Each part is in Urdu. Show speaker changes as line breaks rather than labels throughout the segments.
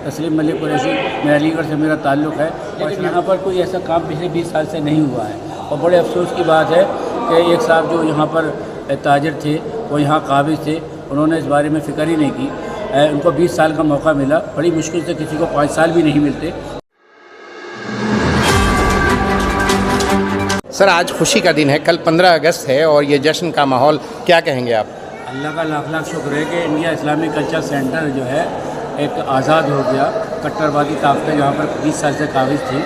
تسلیم ملک قریشی، میں علی گڑھ سے میرا تعلق ہے، لیکن یہاں پر کوئی ایسا کام پچھلے 20 سال سے نہیں ہوا ہے، اور بڑے افسوس کی بات ہے کہ ایک صاحب جو یہاں پر تاجر تھے، وہ یہاں قابض تھے، انہوں نے اس بارے میں فکر ہی نہیں کی۔ ان کو 20 سال کا موقع ملا، بڑی مشکل سے کسی کو 5 سال بھی نہیں ملتے۔
سر، آج خوشی کا دن ہے، کل 15 اگست ہے اور یہ جشن کا ماحول، کیا کہیں گے آپ؟
اللہ کا لاکھ لاکھ شکر ہے کہ انڈیا اسلامک کلچر سینٹر جو ہے ایک آزاد ہو گیا۔ کٹروادی طاقتیں یہاں پر 20 سال سے قابض تھی،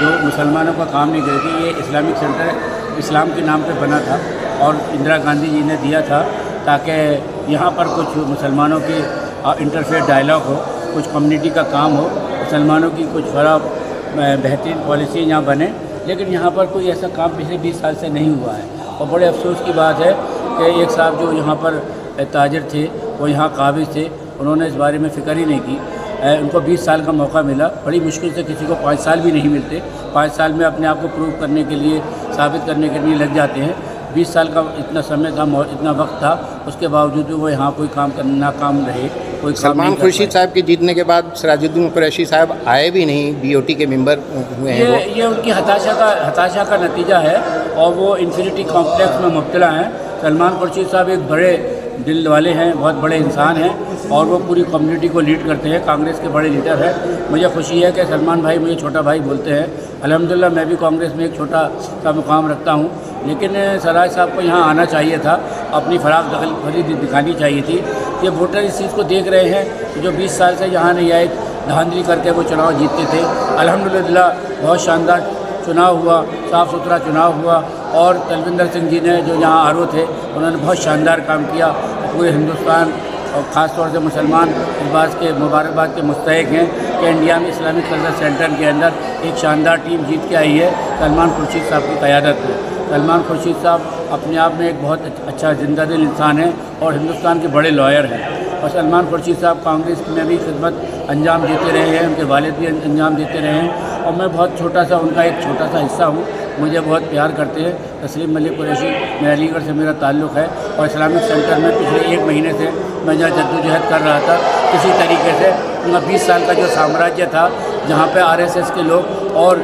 جو مسلمانوں کا کام نہیں کرتی۔ یہ اسلامک سینٹر اسلام کے نام پہ بنا تھا اور اندرا گاندھی جی نے دیا تھا تاکہ یہاں پر کچھ مسلمانوں کی انٹرفیئر ڈائلاگ ہو، کچھ کمیونٹی کا کام ہو، مسلمانوں کی کچھ خراب بہترین پالیسی یہاں بنے، لیکن یہاں پر کوئی ایسا کام پچھلے 20 سال سے نہیں ہوا ہے، اور بڑے افسوس کی بات ہے کہ ایک صاحب جو یہاں پر تاجر تھے، وہ یہاں قابض تھے، انہوں نے اس بارے میں فکر ہی نہیں کی۔ ان کو 20 سال کا موقع ملا، بڑی مشکل سے کسی کو 5 سال بھی نہیں ملتے۔ 5 سال میں اپنے آپ کو پروو کرنے کے لیے، ثابت کرنے کے لیے لگ جاتے ہیں۔ 20 سال کا اتنا سمے تھا، اتنا وقت تھا، اس کے باوجود وہ یہاں کوئی کام ناکام رہے، کوئی کام
سلمان
نہیں کر
خورشید
پائے۔
صاحب کے جیتنے کے بعد سراج الدین قریشی صاحب آئے بھی نہیں، بی او ٹی کے ممبر ہوئے ہیں وہ۔
یہ ان کی ہتاشا کا نتیجہ ہے، اور وہ انفینٹی کمپلیکس میں مبتلا ہیں۔ سلمان خورشید صاحب ایک بڑے دل والے ہیں، بہت بڑے انسان ہیں، اور وہ پوری کمیونٹی کو لیڈ کرتے ہیں، کانگریس کے بڑے لیڈر ہیں۔ مجھے خوشی ہے کہ سلمان بھائی مجھے چھوٹا بھائی بولتے ہیں۔ الحمدللہ میں بھی کانگریس میں ایک چھوٹا سا مقام رکھتا ہوں، لیکن سراج صاحب کو یہاں آنا چاہیے تھا، اپنی فراغ دخل دکھانی چاہیے تھی۔ یہ ووٹر اس چیز کو دیکھ رہے ہیں کہ جو 20 سال سے یہاں نہیں آئے، دھاندلی کر کے وہ چناؤ جیتتے تھے۔ الحمدللہ بہت شاندار چناؤ ہوا، صاف ستھرا چناؤ ہوا، اور تلوندر سنگھ جی نے جو یہاں آر او تھے، انہوں نے بہت شاندار کام کیا۔ پورے ہندوستان اور خاص طور سے مسلمان اس بات کے مبارکباد کے مستحق ہیں کہ انڈیا میں اسلامک کلچر سینٹر کے اندر ایک شاندار ٹیم جیت کے آئی ہے سلمان خورشید صاحب کی قیادت میں۔ سلمان خورشید صاحب اپنے آپ میں ایک بہت اچھا زندہ دل انسان ہیں اور ہندوستان کے بڑے لائر ہیں، اور سلمان خورشید صاحب کانگریس میں بھی خدمت انجام دیتے رہے ہیں، ان کے والد بھی انجام دیتے رہے ہیں، اور میں بہت چھوٹا سا ان کا ایک چھوٹا سا حصہ ہوں۔ مجھے بہت پیار کرتے ہیں۔ تسلیم ملک قریشی، میں علی گڑھ سے میرا تعلق ہے، اور اسلامک سینٹر میں پچھلے 1 مہینے سے میں جہاں جدوجہد کر رہا تھا، کسی طریقے سے ان کا 20 سال کا جو سامراجیہ تھا، جہاں پہ RSS کے لوگ اور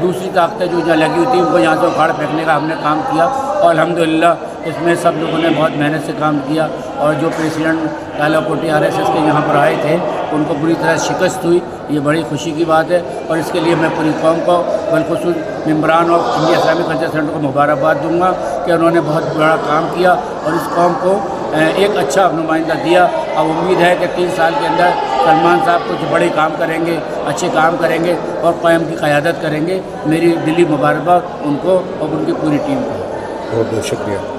دوسری طاقتیں جو جہاں لگی ہوئی تھیں، ان کو یہاں سے اکھاڑ پھینکنے کا ہم نے کام کیا، اور الحمدللہ اس میں سب لوگوں نے بہت محنت سے کام کیا، اور جو پریسیڈنٹ کالا کوٹی RSS کے یہاں پر آئے تھے، ان کو بری طرح شکست ہوئی۔ یہ بڑی خوشی کی بات ہے، اور اس کے لیے میں پوری قوم کو بالخصوص ممبران اور انڈیا اسلامک کلچر سینٹر کو مبارکباد دوں گا کہ انہوں نے بہت بڑا کام کیا اور اس قوم کو ایک اچھا نمائندہ دیا۔ اب امید ہے کہ 3 سال کے اندر سلمان صاحب کچھ بڑے کام کریں گے، اچھے کام کریں گے، اور قوم کی قیادت کریں گے۔ میری دلی مبارکباد ان کو اور ان کی پوری ٹیم کو۔
بہت بہت شکریہ۔